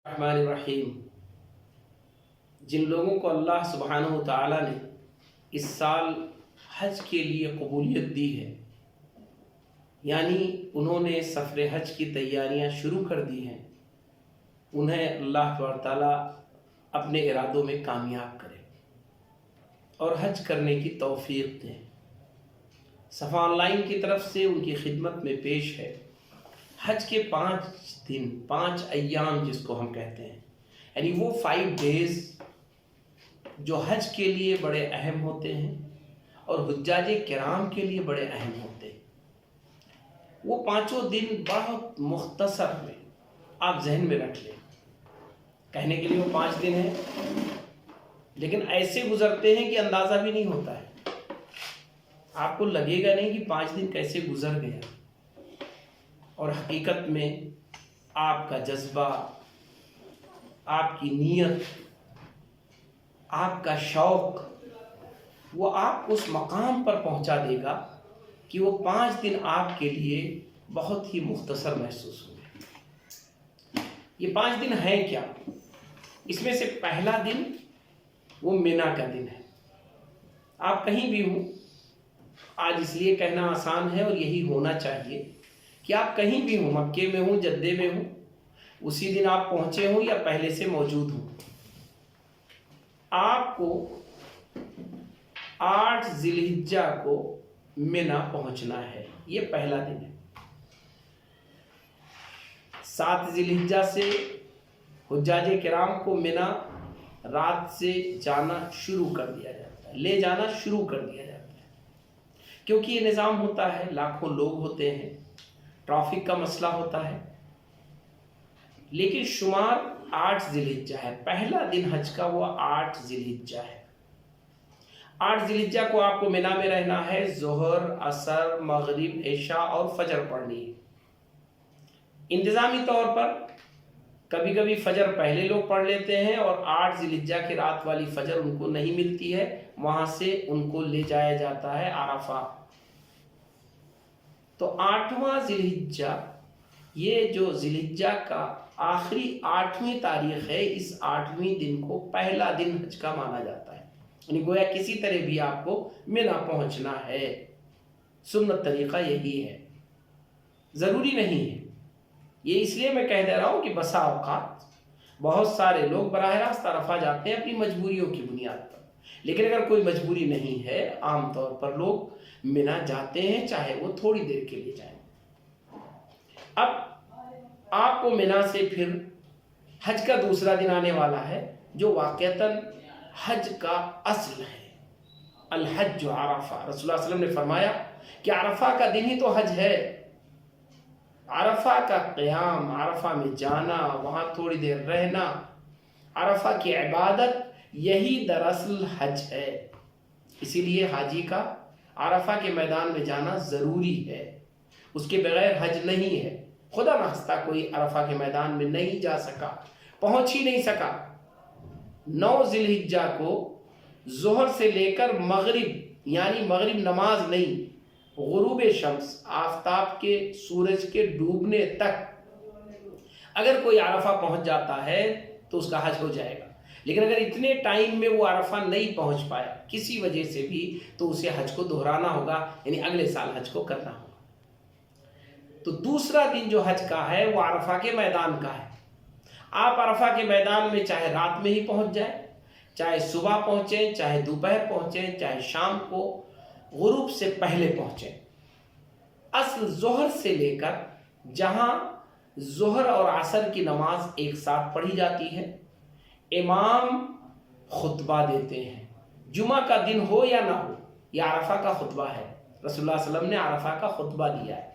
الرحمن الرحیم۔ جن لوگوں کو اللہ سبحانہ و تعالیٰ نے اس سال حج کے لیے قبولیت دی ہے، یعنی انہوں نے سفر حج کی تیاریاں شروع کر دی ہیں، انہیں اللہ تبارک تعالیٰ اپنے ارادوں میں کامیاب کرے اور حج کرنے کی توفیق دیں۔ صفا آن لائن کی طرف سے ان کی خدمت میں پیش ہے حج کے 5 دن، 5 ایام جس کو ہم کہتے ہیں، یعنی وہ 5 ڈیز جو حج کے لیے بڑے اہم ہوتے ہیں اور حجاج کرام کے لیے بڑے اہم ہوتے ہیں۔ وہ 5 دن بہت مختصر میں آپ ذہن میں رکھ لیں۔ کہنے کے لیے وہ 5 دن ہیں، لیکن ایسے گزرتے ہیں کہ اندازہ بھی نہیں ہوتا ہے۔ آپ کو لگے گا نہیں کہ 5 دن کیسے گزر گیا، اور حقیقت میں آپ کا جذبہ، آپ کی نیت، آپ کا شوق وہ آپ کو اس مقام پر پہنچا دے گا کہ وہ 5 دن آپ کے لیے بہت ہی مختصر محسوس ہوں گے۔ یہ 5 دن ہیں کیا؟ اس میں سے پہلا دن وہ مینا کا دن ہے۔ آپ کہیں بھی ہوں، آج اس لیے کہنا آسان ہے اور یہی ہونا چاہیے کہ آپ کہیں بھی ہوں، مکے میں ہوں، جدے میں ہوں، اسی دن آپ پہنچے ہوں یا پہلے سے موجود ہوں، آپ کو 8 ذی الحجہ کو مینا پہنچنا ہے۔ یہ پہلا دن ہے۔ 7 ذی الحجہ سے حجاج کرام کو مینا رات سے جانا شروع کر دیا جاتا ہے، لے جانا شروع کر دیا جاتا ہے، کیونکہ یہ نظام ہوتا ہے، لاکھوں لوگ ہوتے ہیں، ٹریفک کا مسئلہ ہوتا ہے، لیکن شمار 8 ذی الحجہ ہے۔ پہلا دن حج کا وہ 8 ذی الحجہ ہے۔ 8 ذی الحجہ کو آپ کو مینا میں رہنا ہے، ظہر، عصر، مغرب، عشاء اور فجر پڑھنی ہے۔ انتظامی طور پر کبھی کبھی فجر پہلے لوگ پڑھ لیتے ہیں اور 8 ذی الحجہ کی رات والی فجر ان کو نہیں ملتی ہے، وہاں سے ان کو لے جایا جاتا ہے عرفہ۔ تو 8واں ذی الحجہ، یہ جو ذی الحجہ کا آخری 8ویں تاریخ ہے، اس 8ویں دن کو پہلا دن حج کا مانا جاتا ہے، یعنی گویا کسی طرح بھی آپ کو مینا پہنچنا ہے۔ سنت طریقہ یہی ہے، ضروری نہیں ہے۔ یہ اس لیے میں کہہ دے رہا ہوں کہ بسا اوقات بہت سارے لوگ براہ راست عرفہ جاتے ہیں اپنی مجبوریوں کی بنیاد پر، لیکن اگر کوئی مجبوری نہیں ہے، عام طور پر لوگ مینا جاتے ہیں، چاہے وہ تھوڑی دیر کے لیے جائیں۔ اب آپ کو مینا سے پھر حج کا دوسرا دن آنے والا ہے، جو واقعتاً حج کا اصل ہے۔ الحج عرفہ، رسول اللہ علیہ وسلم نے فرمایا کہ عرفہ کا دن ہی تو حج ہے۔ عرفہ کا قیام، عرفہ میں جانا، وہاں تھوڑی دیر رہنا، عرفہ کی عبادت، یہی دراصل حج ہے۔ اسی لیے حاجی کا عرفہ کے میدان میں جانا ضروری ہے، اس کے بغیر حج نہیں ہے۔ خدا نخواستہ کوئی عرفہ کے میدان میں نہیں جا سکا، پہنچ ہی نہیں سکا، 9 ذی الحجہ کو ظہر سے لے کر مغرب، یعنی مغرب نماز نہیں، غروب شمس، آفتاب کے، سورج کے ڈوبنے تک اگر کوئی عرفہ پہنچ جاتا ہے تو اس کا حج ہو جائے گا، لیکن اگر اتنے ٹائم میں وہ عرفہ نہیں پہنچ پایا کسی وجہ سے بھی تو اسے حج کو دہرانا ہوگا، یعنی اگلے سال حج کو کرنا ہوگا۔ تو دوسرا دن جو حج کا ہے وہ عرفہ کے میدان کا ہے۔ آپ عرفہ کے میدان میں چاہے رات میں ہی پہنچ جائیں، چاہے صبح پہنچیں، چاہے دوپہر پہنچیں، چاہے شام کو غروب سے پہلے پہنچیں۔ اصل ظہر سے لے کر جہاں ظہر اور عصر کی نماز ایک ساتھ پڑھی جاتی ہے، امام خطبہ دیتے ہیں، جمعہ کا دن ہو یا نہ ہو، یہ عرفہ کا خطبہ ہے۔ رسول اللہ علیہ وسلم نے عرفہ کا خطبہ دیا ہے،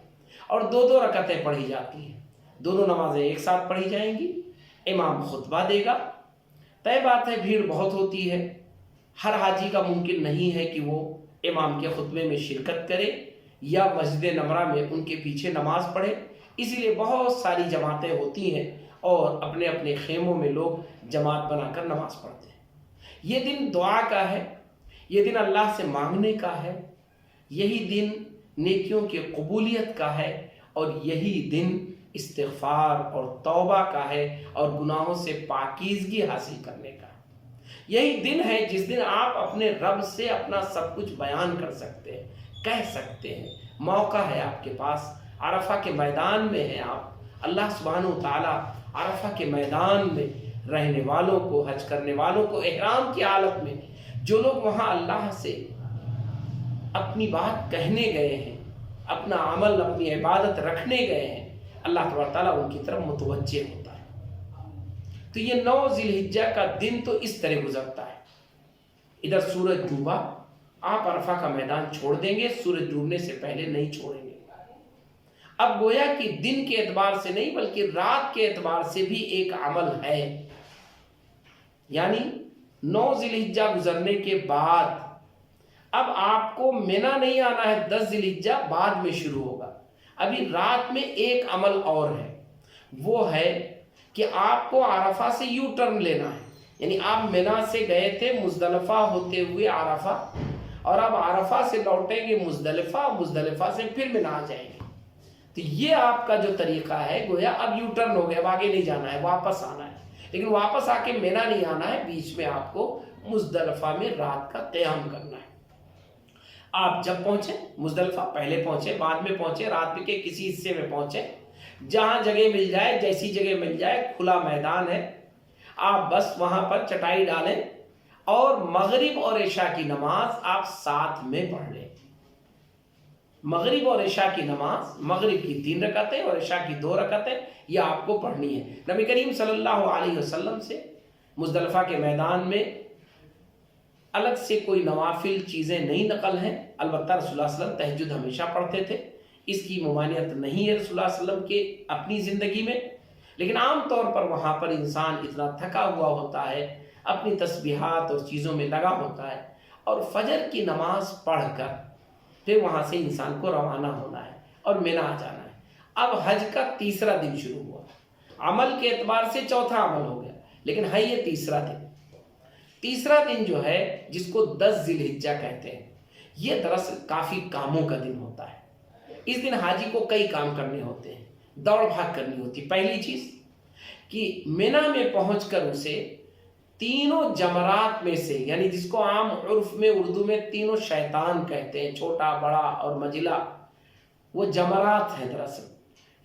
اور 2 رکعتیں پڑھی جاتی ہیں، دونوں نمازیں ایک ساتھ پڑھی جائیں گی، امام خطبہ دے گا۔ طے بات ہے بھیڑ بہت ہوتی ہے، ہر حاجی کا ممکن نہیں ہے کہ وہ امام کے خطبے میں شرکت کرے یا مسجد نمرہ میں ان کے پیچھے نماز پڑھے، اسی لیے بہت ساری جماعتیں ہوتی ہیں اور اپنے اپنے خیموں میں لوگ جماعت بنا کر نماز پڑھتے ہیں۔ یہ دن دعا کا ہے، یہ دن اللہ سے مانگنے کا ہے، یہی دن نیکیوں کی قبولیت کا ہے، اور یہی دن استغفار اور توبہ کا ہے اور گناہوں سے پاکیزگی حاصل کرنے کا. یہی دن ہے جس دن آپ اپنے رب سے اپنا سب کچھ بیان کر سکتے ہیں, کہہ سکتے ہیں. موقع ہے آپ کے پاس, عرفہ کے میدان میں ہیں آپ. اللہ سبحانہ و تعالیٰ عرفہ کے میدان میں رہنے والوں کو, حج کرنے والوں کو, احرام کی حالت میں جو لوگ وہاں اللہ سے اپنی بات کہنے گئے ہیں, اپنا عمل, اپنی عبادت رکھنے گئے ہیں, اللہ تبارک تعالیٰ ان کی طرف متوجہ ہوتا ہے. تو یہ 9 ذی الحجہ کا دن تو اس طرح گزرتا ہے. ادھر سورج ڈوبا, آپ عرفہ کا میدان چھوڑ دیں گے, سورج ڈوبنے سے پہلے نہیں چھوڑیں گے. اب گویا کہ دن کے اعتبار سے نہیں بلکہ رات کے اعتبار سے بھی ایک عمل ہے. یعنی 9 ذی الحجہ گزرنے کے بعد اب آپ کو مینا نہیں آنا ہے, 10 ذی الحجہ بعد میں شروع ہوگا. ابھی رات میں ایک عمل اور ہے, وہ ہے کہ آپ کو عرفہ سے یو ٹرن لینا ہے. یعنی آپ مینا سے گئے تھے مزدلفہ ہوتے ہوئے عرفہ, اور اب عرفہ سے لوٹیں گے مزدلفہ, مزدلفہ سے پھر مینا آ جائیں گے. تو یہ آپ کا جو طریقہ ہے گویا اب یو ٹرن ہو گیا, اب آگے نہیں جانا ہے, واپس آنا ہے. لیکن واپس آ کے مینا نہیں آنا ہے, بیچ میں آپ کو مزدلفہ میں رات کا قیام کرنا ہے. آپ جب پہنچے مزدلفہ, پہلے پہنچے, بعد میں پہنچے, رات کے کسی حصے میں پہنچے, جہاں جگہ مل جائے, جیسی جگہ مل جائے, کھلا میدان ہے, آپ بس وہاں پر چٹائی ڈالیں اور مغرب اور عشاء کی نماز آپ ساتھ میں پڑھ لیں. مغرب اور عشاء کی نماز, مغرب کی 3 رکعتیں اور عشاء کی 2 رکعتیں, یہ آپ کو پڑھنی ہے. نبی کریم صلی اللہ علیہ وسلم سے مزدلفہ کے میدان میں الگ سے کوئی نوافل چیزیں نہیں نقل ہیں. البتہ رسول اللہ صلی اللہ علیہ وسلم تہجد ہمیشہ پڑھتے تھے, اس کی ممانعت نہیں ہے رسول اللہ صلی اللہ علیہ وسلم کے اپنی زندگی میں. لیکن عام طور پر وہاں پر انسان اتنا تھکا ہوا ہوتا ہے, اپنی تسبیحات اور چیزوں میں لگا ہوتا ہے, اور فجر کی نماز پڑھ کر پھر وہاں سے انسان کو روانہ ہونا ہے اور مینا آ جانا ہے. اب حج کا 3را دن شروع ہوا, عمل کے اعتبار سے 4تھا عمل ہو گیا, لیکن ہے یہ 3را دن. 3را دن جو ہے جس کو 10 ذی الحجہ کہتے ہیں, یہ دراصل کافی کاموں کا دن ہوتا ہے. اس دن حاجی کو کئی کام کرنے ہوتے ہیں, دوڑ بھاگ کرنی ہوتی. پہلی چیز کہ مینا میں پہنچ کر اسے تینوں جمرات میں سے, یعنی جس کو عام عرف میں اردو میں تینوں شیطان کہتے ہیں, چھوٹا, بڑا اور مجلا, وہ جمرات ہیں دراصل.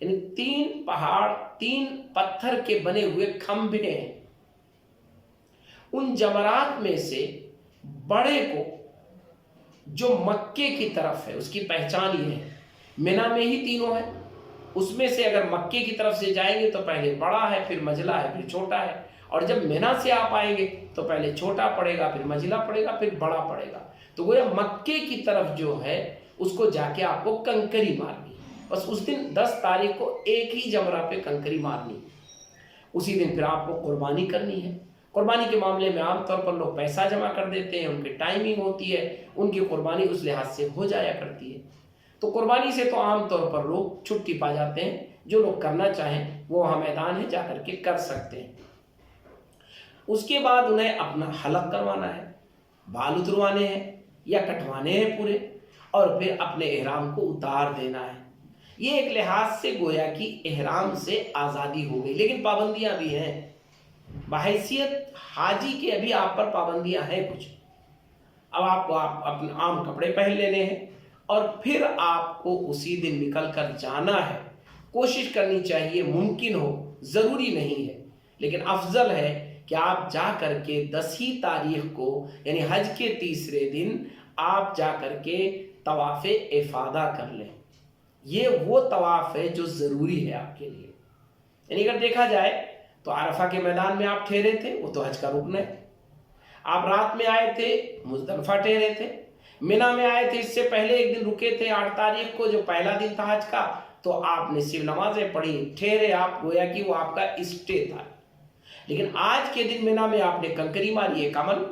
یعنی 3 پہاڑ, 3 پتھر کے بنے ہوئے کھمبے ہیں. ان جمرات میں سے بڑے کو جو مکے کی طرف ہے, اس کی پہچان یہ ہے, مینا میں ہی تینوں ہے, اس میں سے اگر مکے کی طرف سے جائیں گے تو پہلے بڑا ہے, پھر مجلا ہے, پھر چھوٹا ہے, اور جب مینا سے آپ آئیں گے تو پہلے چھوٹا پڑے گا, پھر مجلا پڑے گا, پھر بڑا پڑے گا. تو وہ مکے کی طرف جو ہے اس کو جا کے آپ کو کنکری مارنی. بس اس دن 10 تاریخ کو ایک ہی جمرہ پہ کنکری مارنی. اسی دن پھر آپ کو قربانی کرنی ہے. قربانی کے معاملے میں عام طور پر لوگ پیسہ جمع کر دیتے ہیں, ان کی ٹائمنگ ہوتی ہے, ان کی قربانی اس لحاظ سے ہو جایا کرتی ہے. تو قربانی سے تو عام طور پر لوگ چھٹی پا جاتے ہیں. جو لوگ کرنا چاہیں وہ وہاں میدان ہے, جا کر کے کر سکتے ہیں. اس کے بعد انہیں اپنا حلق کروانا ہے, بال اتروانے ہیں یا کٹوانے ہیں پورے, اور پھر اپنے احرام کو اتار دینا ہے. یہ ایک لحاظ سے گویا کہ احرام سے آزادی ہو گئی, لیکن پابندیاں بھی ہیں. بحیثیت حاجی کے ابھی آپ پر پابندیاں ہیں کچھ. اب آپ کو اپنے عام کپڑے پہن لینے ہیں, اور پھر آپ کو اسی دن نکل کر جانا ہے. کوشش کرنی چاہیے, ممکن ہو, ضروری نہیں ہے, لیکن افضل ہے کہ آپ جا کر کے 10 تاریخ کو یعنی حج کے 3رے دن آپ جا کر کے طواف افاضہ کر لیں. یہ وہ طواف ہے جو ضروری ہے آپ کے لیے. یعنی اگر دیکھا جائے تو عرفہ کے میدان میں آپ ٹھہرے تھے, وہ تو حج کا رکن ہے. آپ رات میں آئے تھے, مزدلفہ ٹھہرے تھے. مینا میں آئے تھے, اس سے پہلے ایک دن رکے تھے 8 تاریخ کو جو پہلا دن تھا حج کا, تو آپ نے صرف نمازیں پڑھی, ٹھہرے آپ, گویا کہ وہ آپ کا اسٹے تھا. لیکن آج کے دن مینا میں آپ نے کنکری ماری, ایک عمل.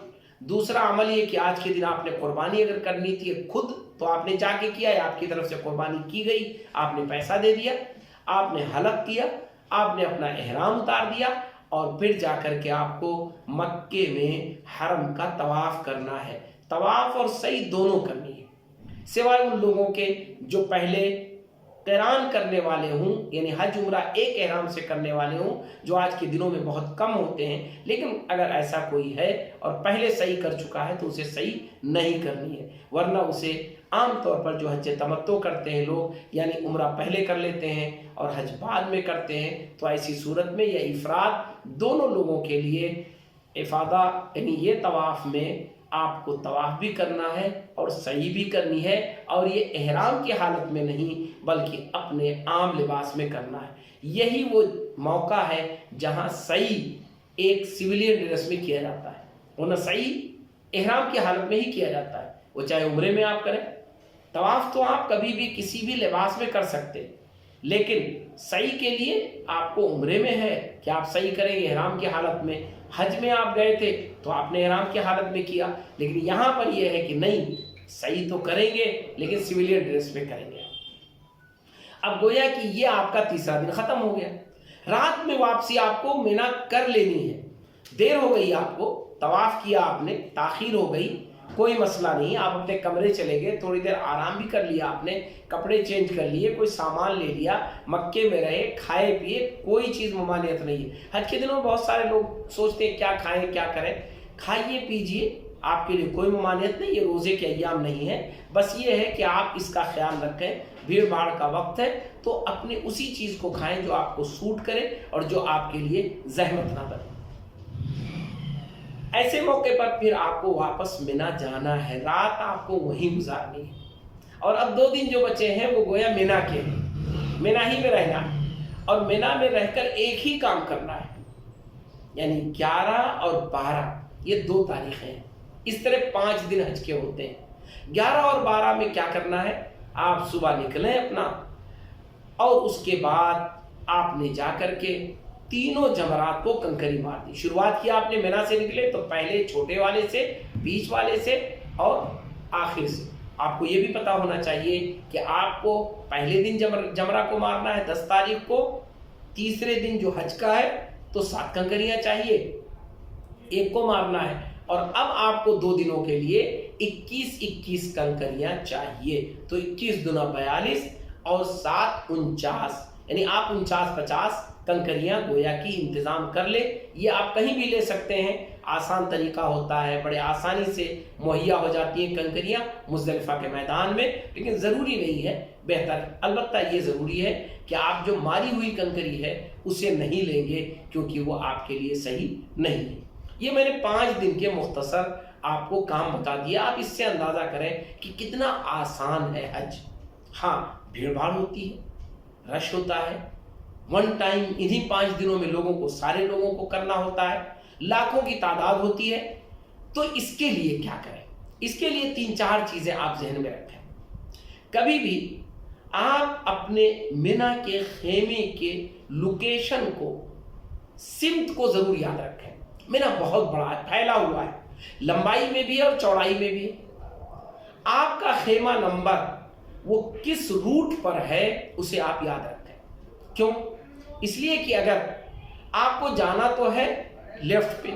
دوسرا عمل یہ کہ آج کے دن آپ نے قربانی اگر کرنی تھی خود تو آپ نے جا کے کیا, ہے آپ کی طرف سے قربانی کی گئی, آپ نے پیسہ دے دیا, آپ نے حلق کیا, آپ نے اپنا احرام اتار دیا, اور پھر جا کر کے آپ کو مکے میں حرم کا طواف کرنا ہے. طواف اور سعی دونوں کرنی ہے, سوائے ان لوگوں کے جو پہلے قران کرنے والے ہوں، یعنی حج عمرہ ایک احرام سے کرنے والے ہوں، جو آج کے دنوں میں بہت کم ہوتے ہیں، لیکن اگر ایسا کوئی ہے اور پہلے صحیح کر چکا ہے تو اسے صحیح نہیں کرنی ہے، ورنہ اسے عام طور پر جو حج تمتع کرتے ہیں لوگ، یعنی عمرہ پہلے کر لیتے ہیں اور حج بعد میں کرتے ہیں، تو ایسی صورت میں یہ افراد دونوں لوگوں کے لیے افادہ، یعنی یہ طواف میں آپ کو طواف بھی کرنا ہے اور صحیح بھی کرنی ہے، اور یہ احرام کی حالت میں نہیں بلکہ اپنے عام لباس میں کرنا ہے۔ یہی وہ موقع ہے جہاں صحیح ایک سویلین ڈریس میں کیا جاتا ہے، ورنہ صحیح احرام کی حالت میں ہی کیا جاتا ہے، وہ چاہے عمرے میں آپ کریں۔ طواف تو آپ کبھی بھی کسی بھی لباس میں کر سکتے، لیکن صحیح کے لیے آپ کو عمرے میں ہے کہ آپ صحیح کریں گے احرام کی حالت میں، حج میں آپ گئے تھے تو آپ نے احرام کی حالت میں کیا، لیکن یہاں پر یہ ہے کہ نہیں، صحیح تو کریں گے لیکن سویلین ڈریس میں کریں گے۔ اب گویا کہ یہ آپ کا تیسرا دن ختم ہو گیا، رات میں واپسی آپ کو منی کر لینی ہے۔ دیر ہو گئی آپ کو، طواف کیا آپ نے، تاخیر ہو گئی، کوئی مسئلہ نہیں، آپ اپنے کمرے چلے گئے، تھوڑی دیر آرام بھی کر لیا آپ نے، کپڑے چینج کر لیے، کوئی سامان لے لیا، مکے میں رہے، کھائے پیے، کوئی چیز ممانعت نہیں ہے۔ حج کے دنوں بہت سارے لوگ سوچتے ہیں کیا کھائیں کیا کریں، کھائیے پیجیے، آپ کے لیے کوئی ممانعت نہیں، یہ روزے کے ایام نہیں ہے، بس یہ ہے کہ آپ اس کا خیال رکھیں، بھیڑ بھاڑ کا وقت ہے تو اپنے اسی چیز کو کھائیں جو آپ کو سوٹ کرے اور جو آپ کے لیے زحمت نہ بنے۔ ایسے موقع پر پھر آپ کو واپس منی جانا ہے، رات آپ کو وہیں گزارنی ہے، اور اب 2 دن جو بچے ہیں وہ گویا منی کے ہیں، منی ہی میں رہنا ہے، اور منی میں رہ کر ایک ہی کام کرنا ہے، یعنی 11 اور 12 یہ 2 تاریخیں ہیں، اس طرح 5 دن حج کے ہوتے ہیں۔ 11 اور 12 میں کیا کرنا ہے، آپ صبح نکلیں اپنا، اور اس کے بعد آپ نے جا کر کے تینوں جمرات کو کنکری مار دی۔ شروعات کی آپ نے منی سے نکلے تو پہلے چھوٹے والے سے، بیچ والے سے اور آخر سے۔ آپ کو یہ بھی پتا ہونا چاہیے کہ آپ کو پہلے دن جمرہ کو مارنا ہے 10 تاریخ کو، تیسرے دن جو حج کا ہے تو 7 کنکریاں چاہیے، ایک کو مارنا ہے، اور اب آپ کو 2 دنوں کے لیے 21 کنکریاں چاہیے، تو 21 دونا 42 اور 7 49، یعنی آپ 49 کنکریاں گویا کی انتظام کر لے۔ یہ آپ کہیں بھی لے سکتے ہیں، آسان طریقہ ہوتا ہے، بڑے آسانی سے مہیا ہو جاتی ہیں کنکریاں مزدلفہ کے میدان میں، لیکن ضروری نہیں ہے، بہتر البتہ یہ ضروری ہے کہ آپ جو ماری ہوئی کنکری ہے اسے نہیں لیں گے، کیونکہ وہ آپ کے لیے صحیح نہیں ہے۔ یہ میں نے 5 دن کے مختصر آپ کو کام بتا دیا، آپ اس سے اندازہ کریں کہ کتنا آسان ہے حج۔ ہاں بھیڑ بھاڑ ہوتی ہے، رش ہوتا ہے، ون ٹائم انہی 5 دنوں میں لوگوں کو، سارے لوگوں کو کرنا ہوتا ہے، لاکھوں کی تعداد ہوتی ہے، تو اس کے لیے کیا کریں؟ اس کے لیے 3-4 چیزیں آپ ذہن میں رکھیں۔ کبھی بھی آپ اپنے منی کے خیمے کے لوکیشن کو، سمت کو ضرور یاد رکھیں۔ منی بہت بڑا ہے، پھیلا ہوا ہے، لمبائی میں بھی ہے اور چوڑائی میں بھی ہے۔ آپ کا خیمہ نمبر وہ کس روٹ پر ہے اسے آپ یاد رکھیں۔ کیوں؟ اس لیے کہ اگر آپ کو جانا تو ہے لیفٹ پہ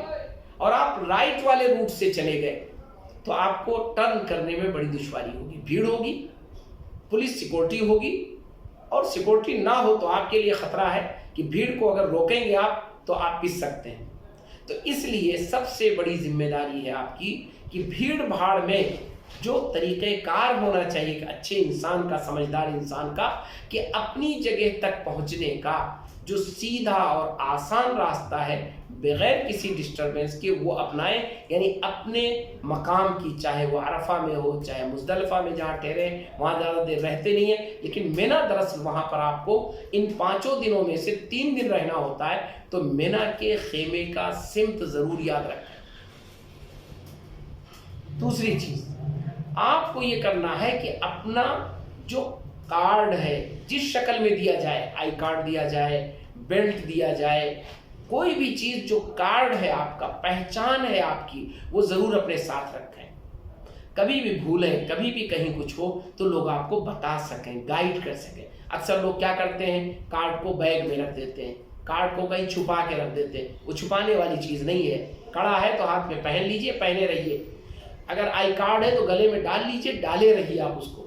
اور آپ رائٹ والے روٹ سے چلے گئے تو آپ کو ٹرن کرنے میں بڑی دشواری ہوگی، بھیڑ ہوگی، پولیس سیکورٹی ہوگی، اور سیکورٹی نہ ہو تو آپ کے لیے خطرہ ہے کہ بھیڑ کو اگر روکیں گے آپ تو آپ پس سکتے ہیں۔ تو اس لیے سب سے بڑی ذمہ داری ہے آپ کی کہ بھیڑ بھاڑ میں جو طریقہ کار ہونا چاہیے کہ اچھے انسان کا، سمجھدار انسان کا، کہ اپنی جگہ تک پہنچنے کا جو سیدھا اور آسان راستہ ہے بغیر کسی ڈسٹربنس کے وہ اپنائیں، یعنی اپنے مقام کی، چاہے وہ عرفہ میں ہو چاہے مزدلفہ میں جہاں ٹھہرے وہاں زیادہ دیر رہتے نہیں ہیں، لیکن منی دراصل وہاں پر آپ کو ان 5 دنوں میں سے 3 دن رہنا ہوتا ہے، تو منی کے خیمے کا سمت ضرور یاد رکھیں۔ دوسری چیز آپ کو یہ کرنا ہے کہ اپنا جو کارڈ ہے جس شکل میں دیا جائے، آئی کارڈ دیا جائے، بیلٹ دیا جائے، کوئی بھی چیز جو کارڈ ہے آپ کا، پہچان ہے آپ کی، وہ ضرور اپنے ساتھ رکھیں۔ کبھی بھی بھولیں، کبھی بھی کہیں کچھ ہو تو لوگ آپ کو بتا سکیں، گائیڈ کر سکیں۔ اکثر لوگ کیا کرتے ہیں، کارڈ کو بیگ میں رکھ دیتے ہیں، کارڈ کو کہیں چھپا کے رکھ دیتے ہیں، وہ چھپانے والی چیز نہیں ہے، کڑا ہے تو ہاتھ میں پہن لیجئے، پہنے رہیے۔ اگر آئی کارڈ ہے تو گلے میں ڈال لیجئے، ڈالے رہیے آپ اس کو،